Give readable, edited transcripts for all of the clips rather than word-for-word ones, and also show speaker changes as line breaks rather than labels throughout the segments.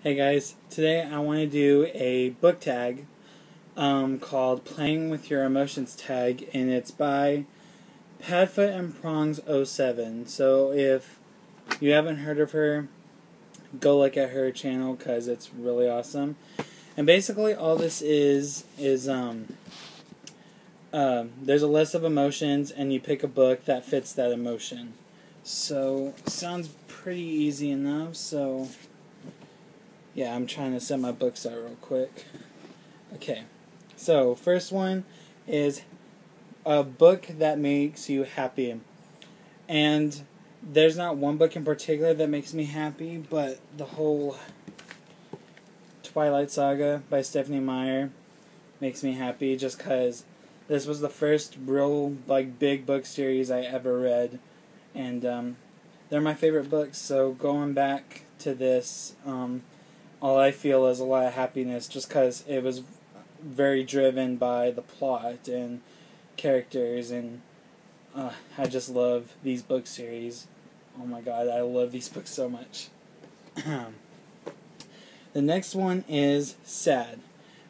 Hey guys, today I want to do a book tag called Playing with Your Emotions tag, and it's by Padfoot and Prongs '07. So if you haven't heard of her, go look at her channel because it's really awesome. And basically all this is there's a list of emotions and you pick a book that fits that emotion. So sounds pretty easy enough, so yeah, I'm trying to set my books out real quick. Okay, so first one is a book that makes you happy. And there's not one book in particular that makes me happy, but the whole Twilight Saga by Stephenie Meyer makes me happy just because this was the first real big book series I ever read. And they're my favorite books, so going back to this, all I feel is a lot of happiness just because it was very driven by the plot and characters, and I just love these book series. Oh my god, I love these books so much. The next one is sad.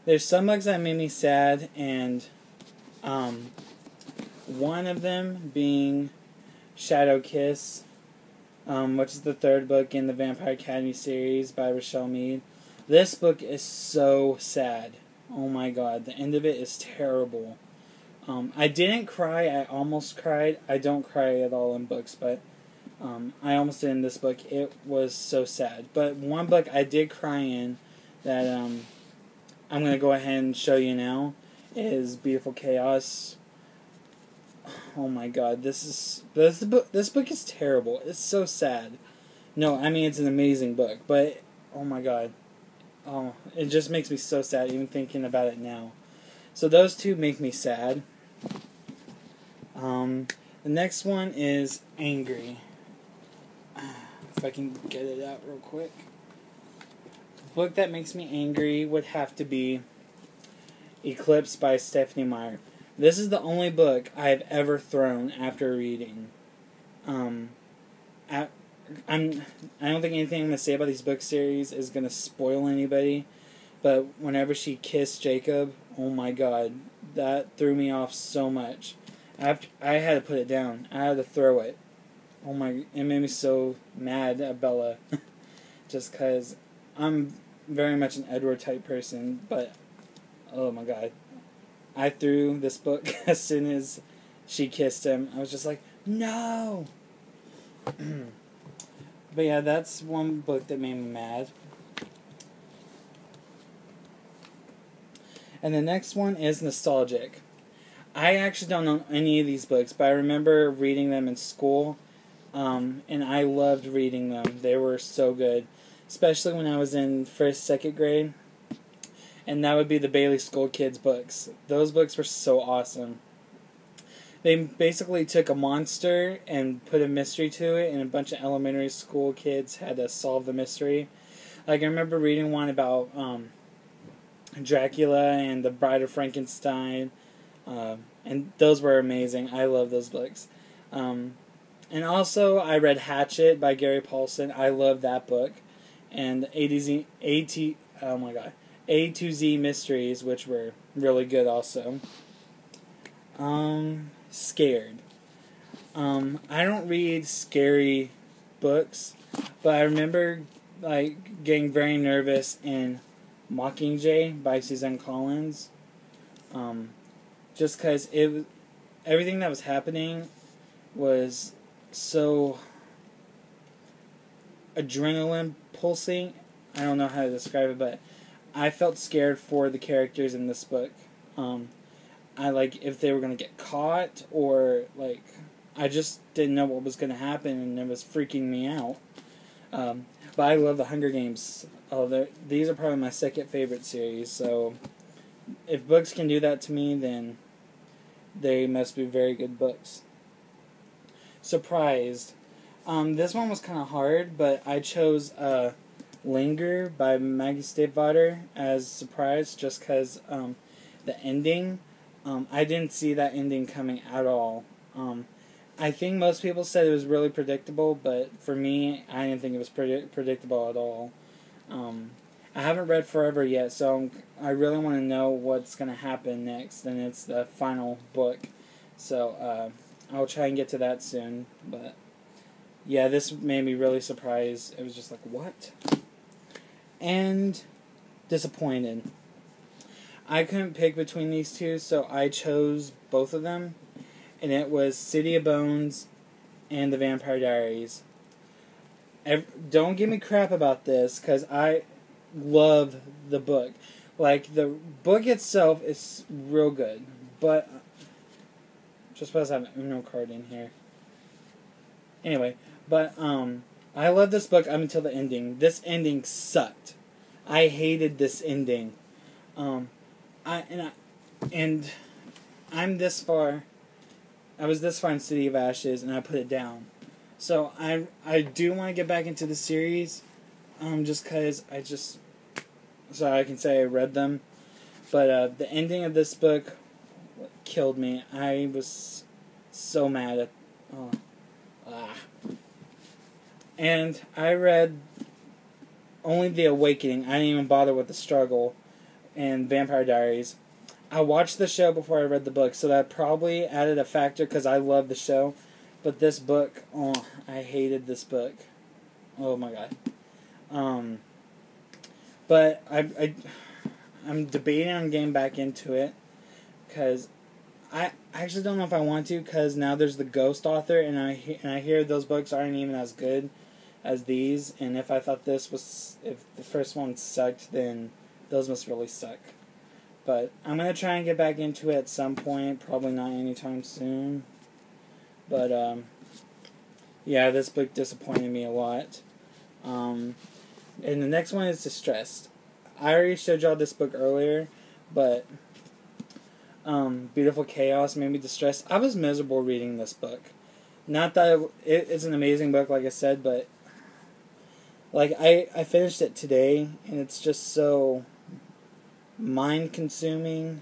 There's some books that made me sad, and one of them being Shadow Kiss, which is the third book in the Vampire Academy series by Richelle Mead. This book is so sad. Oh my god, the end of it is terrible. I didn't cry, I almost cried. I don't cry at all in books, but I almost did in this book. It was so sad. But one book I did cry in that I'm going to go ahead and show you now is Beautiful Chaos. Oh my god, this book is terrible. It's so sad. No, I mean it's an amazing book, but oh my god. Oh, it just makes me so sad even thinking about it now. So those two make me sad. The next one is Angry. If I can get it out real quick. The book that makes me angry would have to be Eclipse by Stephenie Meyer. This is the only book I've ever thrown after reading. I don't think anything I'm going to say about these book series is going to spoil anybody, but whenever she kissed Jacob, oh my god, that threw me off so much. I had to put it down. I had to throw it. Oh my, it made me so mad at Bella. Just because I'm very much an Edward type person, but oh my god. I threw this book as soon as she kissed him. I was just like, no! But yeah, that's one book that made me mad. And the next one is Nostalgic. I actually don't know any of these books, but I remember reading them in school, and I loved reading them. They were so good, especially when I was in 1st, 2nd grade. And that would be the Bailey School Kids books. Those books were so awesome. They basically took a monster and put a mystery to it, and a bunch of elementary school kids had to solve the mystery. Like, I remember reading one about Dracula and the Bride of Frankenstein, and those were amazing. I love those books. And also, I read Hatchet by Gary Paulson. I love that book. And A to Z Mysteries, which were really good also. Scared. I don't read scary books, but I remember getting very nervous in Mockingjay by Suzanne Collins. Just because everything that was happening was so adrenaline pulsing. I don't know how to describe it, but I felt scared for the characters in this book. I if they were going to get caught, or I just didn't know what was going to happen, and it was freaking me out. But I love the Hunger Games. These are probably my second favorite series, so if books can do that to me, then they must be very good books. Surprised. This one was kind of hard, but I chose Linger by Maggie Stiefvater as Surprise, just because the ending, I didn't see that ending coming at all. I think most people said it was really predictable, but for me, I didn't think it was predictable at all. haven't read Forever yet, so I really want to know what's going to happen next, and it's the final book. So I'll try and get to that soon. But yeah, this made me really surprised. It was just like, what? And disappointed. I couldn't pick between these two, so I chose both of them. And it was City of Bones and The Vampire Diaries. Don't give me crap about this, because I love the book. Like, the book itself is real good, but just supposed to have an Uno card in here. Anyway, but I love this book up until the ending. This ending sucked. I hated this ending. And I'm this far. I was this far in City of Ashes, and I put it down. So I do want to get back into the series, just because so I can say I read them. But the ending of this book killed me. I was so mad at. And I read only The Awakening. I didn't even bother with The Struggle and Vampire Diaries. I watched the show before I read the book, so that probably added a factor because I love the show. But this book, I hated this book. Oh my god. But I'm debating on getting back into it because I actually don't know if I want to, because now there's the Ghost author, and I hear those books aren't even as good as these. And if I thought if the first one sucked, then those must really suck. But I'm going to try and get back into it at some point, probably not anytime soon. But, yeah, this book disappointed me a lot. And the next one is Distressed. I already showed y'all this book earlier, but Beautiful Chaos made me distressed. I was miserable reading this book. Not that it's an amazing book, like I said, but like I finished it today, and it's just so mind-consuming,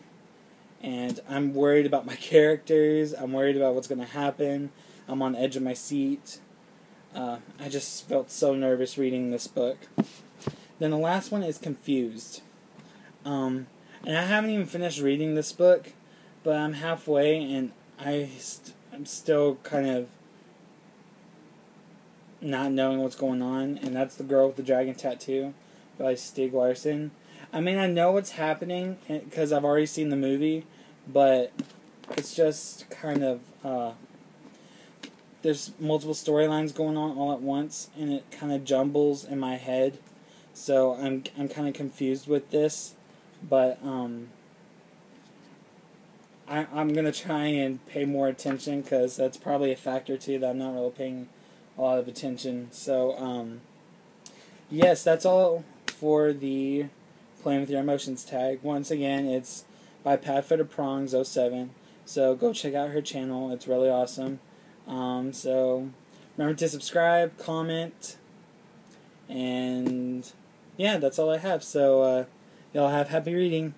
and I'm worried about my characters. I'm worried about what's going to happen. I'm on the edge of my seat. I just felt so nervous reading this book. Then the last one is Confused. And I haven't even finished reading this book, but I'm halfway, and I'm still kind of not knowing what's going on, and that's The Girl with the Dragon Tattoo by Stieg Larsson. I mean, I know what's happening because I've already seen the movie, but it's just kind of there's multiple storylines going on all at once, and it kind of jumbles in my head. So I'm kind of confused with this, but I'm gonna try and pay more attention, because that's probably a factor too that I'm not really paying a lot of attention. So yes, that's all for the Playing with Your Emotions tag. Once again, it's by Padfoot Prongs 07. So go check out her channel. It's really awesome. So remember to subscribe, comment, and yeah, that's all I have. So y'all have happy reading.